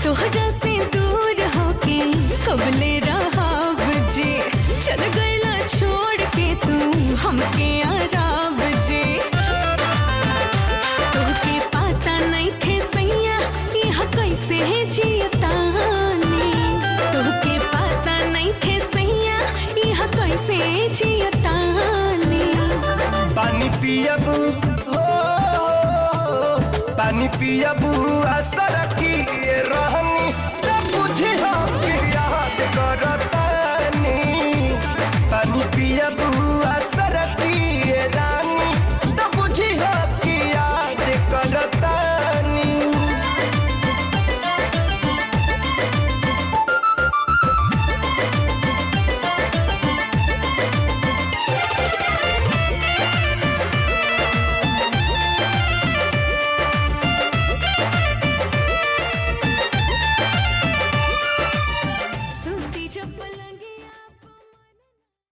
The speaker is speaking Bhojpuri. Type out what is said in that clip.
तोहरा से दूर होके कबले रहाब जे, चल गइला छोड़ के तू हमके आराब जे। तोहके पाता नइखे सैया यहाँ कैसे जियतानी, तोहके पाता नइखे सैया यहाँ कैसे जियतानी। पानी पियबू हो, पानी पियबू असर की